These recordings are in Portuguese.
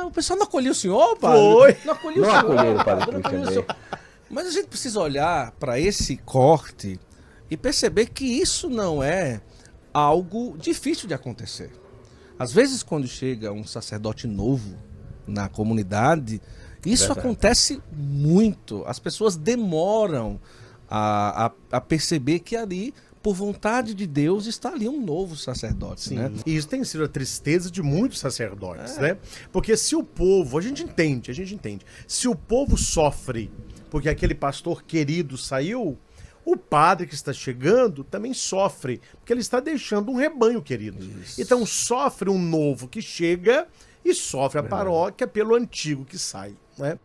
o pessoal não acolheu o senhor, padre? Foi. Não acolheu Não o senhor. acolheram o padre Não acolheu o Christian senhor. Mas a gente precisa olhar para esse corte e perceber que isso não é algo difícil de acontecer. Às vezes, quando chega um sacerdote novo na comunidade, isso Verdade. acontece muito. As pessoas demoram a perceber que ali, por vontade de Deus, está ali um novo sacerdote, né? E isso tem sido a tristeza de muitos sacerdotes, né? Porque se o povo, a gente entende, se o povo sofre porque aquele pastor querido saiu, o padre que está chegando também sofre, porque ele está deixando um rebanho querido. Isso. Então sofre um novo que chega e sofre a paróquia pelo antigo que sai, né?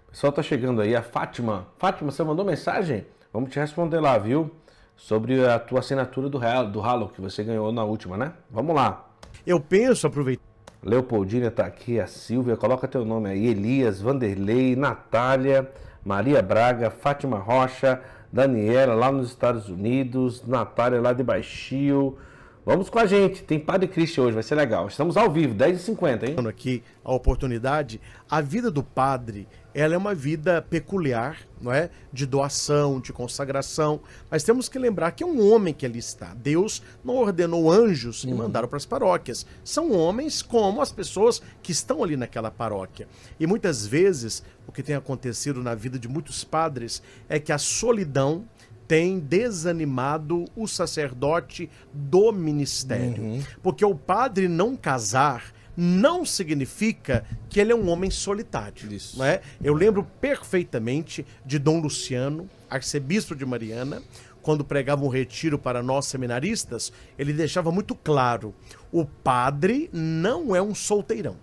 O pessoal tá chegando aí, a Fátima. Fátima, você mandou mensagem? Vamos te responder lá, viu? Sobre a tua assinatura do Halo que você ganhou na última, né? Vamos lá. Eu penso, aproveitar. Leopoldina tá aqui, a Silvia, coloca teu nome aí. Elias, Vanderlei, Natália, Maria Braga, Fátima Rocha, Daniela lá nos Estados Unidos, Natália lá de Baixio. Vamos com a gente, tem Padre Christian hoje, vai ser legal. Estamos ao vivo, 10h50, hein? Aqui a oportunidade, a vida do padre, ela é uma vida peculiar, não é? De doação, de consagração, mas temos que lembrar que é um homem que ali está. Deus não ordenou anjos e mandaram para as paróquias. São homens como as pessoas que estão ali naquela paróquia. E muitas vezes, o que tem acontecido na vida de muitos padres é que a solidão tem desanimado o sacerdote do ministério. Porque o padre não casar não significa que ele é um homem solitário. Isso. Não é? Eu lembro perfeitamente de Dom Luciano, arcebispo de Mariana, quando pregava um retiro para nós seminaristas, ele deixava muito claro, o padre não é um solteirão.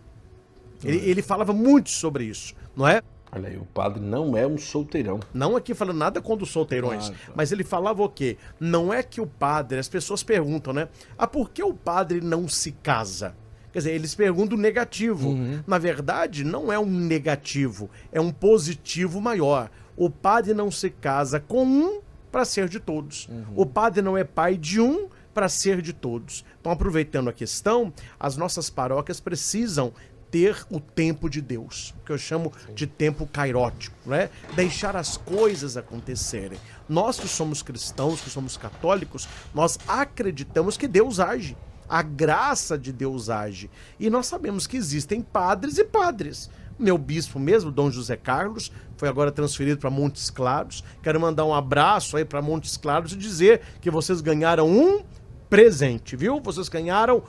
Ele falava muito sobre isso, não é? Olha aí, o padre não é um solteirão. Não aqui falando nada contra os solteirões, Claro. mas ele falava o quê? Não é que o padre, as pessoas perguntam, né? Ah, por que o padre não se casa? Quer dizer, eles perguntam o negativo. Na verdade, não é um negativo, é um positivo maior. O padre não se casa com um para ser de todos. O padre não é pai de um para ser de todos. Então, aproveitando a questão, as nossas paróquias precisam ter o tempo de Deus, que eu chamo de tempo cairótico, né? Deixar as coisas acontecerem. Nós que somos cristãos, que somos católicos, nós acreditamos que Deus age. A graça de Deus age. E nós sabemos que existem padres e padres. Meu bispo mesmo, Dom José Carlos, foi agora transferido para Montes Claros. Quero mandar um abraço aí para Montes Claros e dizer que vocês ganharam um presente, viu? Vocês ganharam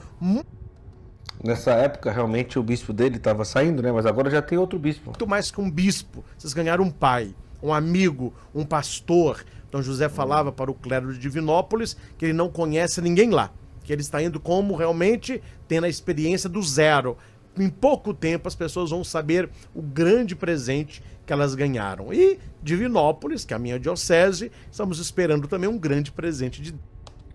Nessa época, realmente, o bispo dele estava saindo, né? Mas agora já tem outro bispo. muito mais que um bispo. Vocês ganharam um pai, um amigo, um pastor. Dom José falava para o clero de Divinópolis que ele não conhece ninguém lá, que ele está indo como realmente tendo a experiência do zero. Em pouco tempo as pessoas vão saber o grande presente que elas ganharam. E Divinópolis, que é a minha diocese, estamos esperando também um grande presente de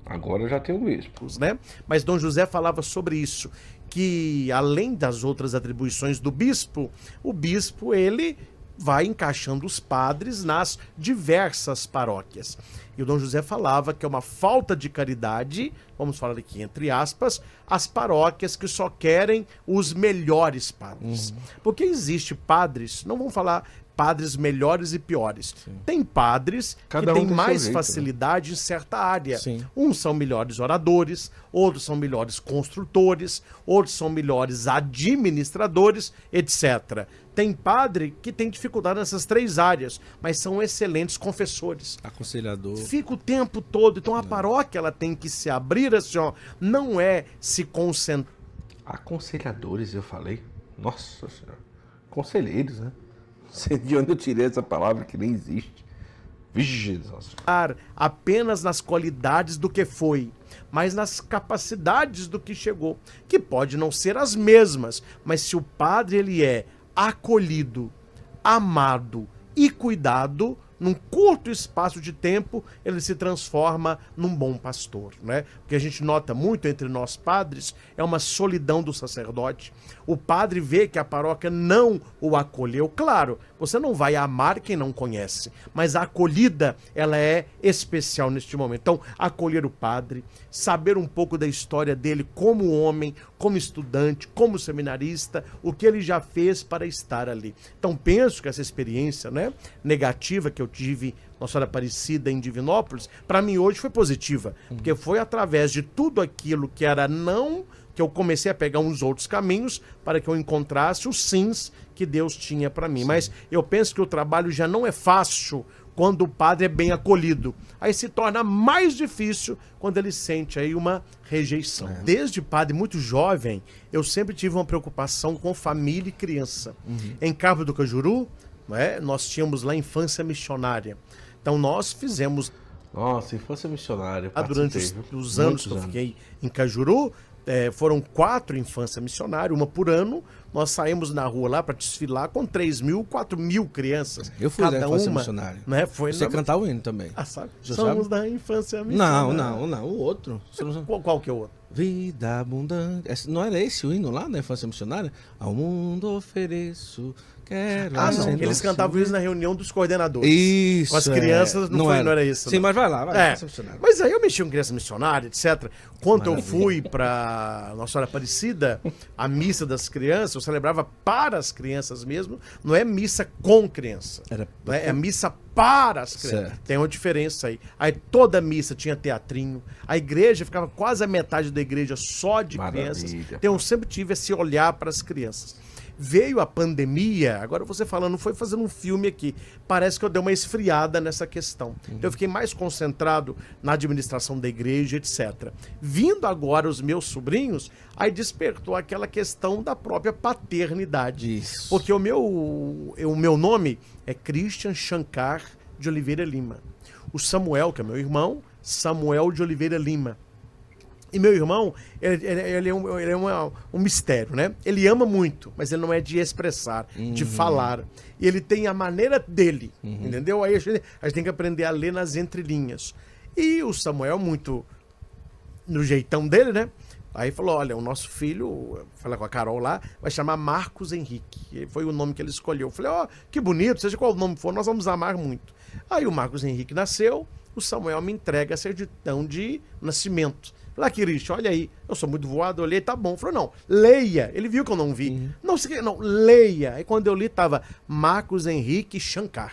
Agora já tem um bispo. Deus, né? Mas Dom José falava sobre isso, que além das outras atribuições do bispo, o bispo, ele vai encaixando os padres nas diversas paróquias. E o Dom José falava que é uma falta de caridade, vamos falar aqui entre aspas, as paróquias que só querem os melhores padres. Porque existe padres, não vamos falar padres melhores e piores. Tem padres Cada que um têm tem mais seu jeito, né? facilidade em certa área. Sim. Uns são melhores oradores, outros são melhores construtores, outros são melhores administradores, etc. Tem padre que tem dificuldade nessas três áreas, mas são excelentes confessores. Aconselhador. Fica o tempo todo. Então a paróquia ela tem que se abrir assim, ó, não é se concentrar. Aconselhadores, eu falei. Nossa Senhora. Conselheiros, né? Não sei de onde eu tirei essa palavra que nem existe. Vixe, Jesus. Apenas nas qualidades do que foi, mas nas capacidades do que chegou, que pode não ser as mesmas, mas se o padre ele é acolhido, amado e cuidado, num curto espaço de tempo, ele se transforma num bom pastor, né? O que a gente nota muito entre nós padres é uma solidão do sacerdote. O padre vê que a paróquia não o acolheu. Claro, você não vai amar quem não conhece, mas a acolhida, ela é especial neste momento. Então, acolher o padre, saber um pouco da história dele como homem, como estudante, como seminarista, o que ele já fez para estar ali. Então penso que essa experiência, né, negativa que eu tive Nossa Senhora Aparecida em Divinópolis, para mim hoje foi positiva, porque foi através de tudo aquilo que era não, que eu comecei a pegar uns outros caminhos para que eu encontrasse os sims que Deus tinha para mim. Sim. Mas eu penso que o trabalho já não é fácil quando o padre é bem acolhido. Aí se torna mais difícil quando ele sente aí uma rejeição. Desde padre muito jovem, eu sempre tive uma preocupação com família e criança. Em Cabo do Cajuru, né, nós tínhamos lá infância missionária. Então nós fizemos... Nossa, infância missionária. Durante os anos que eu fiquei em Cajuru, foram 4 infâncias missionárias, uma por ano. Nós saímos na rua lá para desfilar com 3.000, 4.000 crianças. Eu fui da infância missionária. Né, Você cantar o hino também. Sabe? Já Somos sabe? da infância missionária. Não, o outro. Qual que é o outro? Vida abundante. Não era esse o hino lá da infância missionária? Ao mundo ofereço, quero eles cantavam isso na reunião dos coordenadores. Isso. Com as crianças, não era isso. Sim, não. mas vai lá. Mas aí eu mexi com criança missionária, etc. Quando eu fui para Nossa Senhora Aparecida, a missa das crianças, eu celebrava para as crianças mesmo, não é missa com criança. É missa para as crianças. Certo. Tem uma diferença aí. Aí toda missa tinha teatrinho, a igreja ficava quase a metade da igreja só de crianças. Então eu sempre tive esse olhar para as crianças. Veio a pandemia, agora você falando, foi fazendo um filme aqui, parece que eu dei uma esfriada nessa questão. Então eu fiquei mais concentrado na administração da igreja, etc. Vindo agora os meus sobrinhos, aí despertou aquela questão da própria paternidade. Isso. Porque o meu nome é Christian Shankar de Oliveira Lima. O Samuel, que é meu irmão, Samuel de Oliveira Lima. E meu irmão, ele é um mistério, né? Ele ama muito, mas ele não é de expressar, de falar. E ele tem a maneira dele, entendeu? Aí a gente tem que aprender a ler nas entrelinhas. E o Samuel, muito no jeitão dele, né? Aí falou, olha, o nosso filho, fala com a Carol lá, vai chamar Marcos Henrique. E foi o nome que ele escolheu. Eu falei, que bonito, seja qual o nome for, nós vamos amar muito. Aí o Marcos Henrique nasceu, o Samuel me entrega a certidão de nascimento. Lá, Cristo, olha aí, eu sou muito voado, eu olhei, tá bom. Falou, não, leia. Ele viu que eu não vi. Não, leia. Aí quando eu li, tava Marcos Henrique Shankar.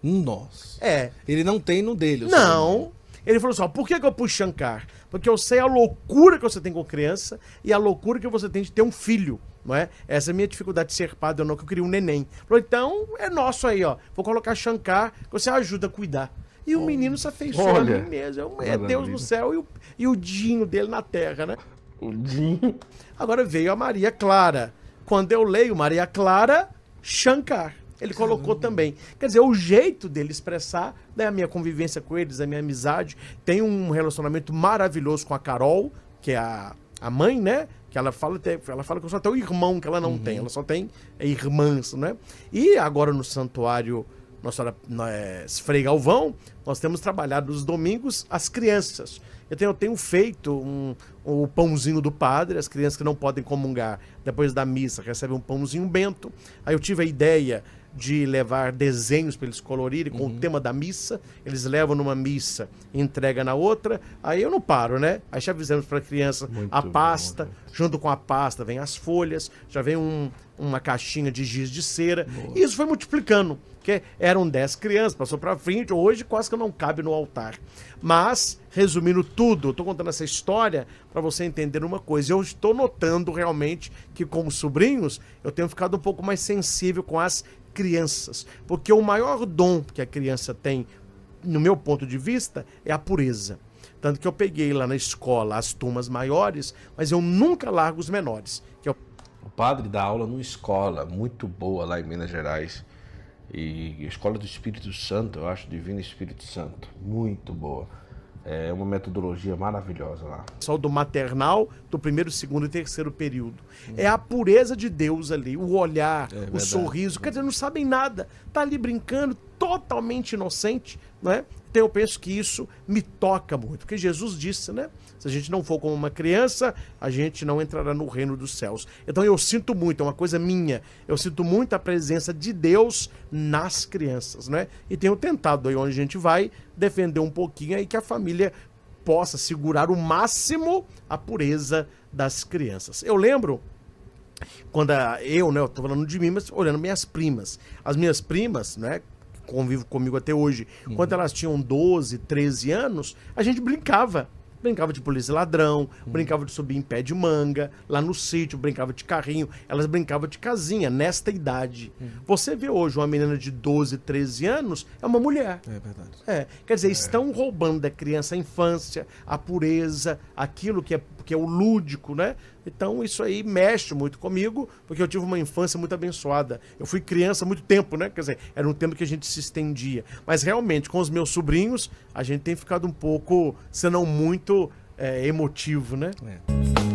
Nossa. É. Ele não tem no dele. Não. Ele falou assim, por que eu pus Shankar? Porque eu sei a loucura que você tem com criança e a loucura que você tem de ter um filho, não é? Essa é a minha dificuldade de ser padre, eu não, que eu queria um neném. Falou, então, é nosso aí, ó. Vou colocar Shankar, que você ajuda a cuidar. E o menino se afeiçoou a mim mesmo. É Deus no céu e o Dinho dele na terra, né? O Dinho. Agora veio a Maria Clara. Quando eu leio Maria Clara, Shankar. Ele colocou também. Quer dizer, o jeito dele expressar, né, a minha convivência com eles, a minha amizade. Tem um relacionamento maravilhoso com a Carol, que é a mãe, né? Que ela fala que eu só tenho um irmão que ela não tem. Ela só tem irmãs, né? E agora no santuário Nossa Senhora Frei Galvão, nós temos trabalhado nos domingos as crianças. Eu tenho feito o pãozinho do padre, as crianças que não podem comungar depois da missa recebem um pãozinho bento. Aí eu tive a ideia de levar desenhos para eles colorirem com o tema da missa. Eles levam numa missa e entregam na outra. Aí eu não paro, né? Aí já fizemos para a criança a pasta. Junto com a pasta vem as folhas. Já vem uma caixinha de giz de cera. E isso foi multiplicando. Porque eram 10 crianças, passou para frente. Hoje quase que não cabe no altar. Mas, resumindo tudo, eu estou contando essa história para você entender uma coisa. Eu estou notando realmente que, como sobrinhos, eu tenho ficado um pouco mais sensível com as crianças. Porque o maior dom que a criança tem, no meu ponto de vista, é a pureza. Tanto que eu peguei lá na escola as turmas maiores, mas eu nunca largo os menores. O padre dá aula numa escola muito boa lá em Minas Gerais. E a Escola do Espírito Santo, eu acho, Divino Espírito Santo. Muito boa. É uma metodologia maravilhosa lá. Só do maternal, do primeiro, segundo e terceiro período. É a pureza de Deus ali, o olhar, o sorriso. Quer dizer, não sabem nada. Tá ali brincando, totalmente inocente, não é? Então eu penso que isso me toca muito. Porque Jesus disse, né? Se a gente não for como uma criança, a gente não entrará no reino dos céus. Então eu sinto muito, é uma coisa minha. Eu sinto muito a presença de Deus nas crianças, né? E tenho tentado aí onde a gente vai defender um pouquinho aí que a família possa segurar o máximo a pureza das crianças. Eu lembro quando eu tô falando de mim, mas olhando minhas primas. As minhas primas, né, que convivem comigo até hoje, quando elas tinham 12, 13 anos, a gente brincava. Brincava de polícia e ladrão, brincava de subir em pé de manga, lá no sítio, brincava de carrinho, elas brincavam de casinha, nesta idade. Você vê hoje uma menina de 12, 13 anos, é uma mulher. É verdade. Quer dizer, estão roubando da criança a infância, a pureza, aquilo que é o lúdico, né? Então isso aí mexe muito comigo, porque eu tive uma infância muito abençoada. Eu fui criança há muito tempo, né? Quer dizer, era um tempo que a gente se estendia. Mas realmente, com os meus sobrinhos, a gente tem ficado um pouco, se não muito, emotivo, né? É.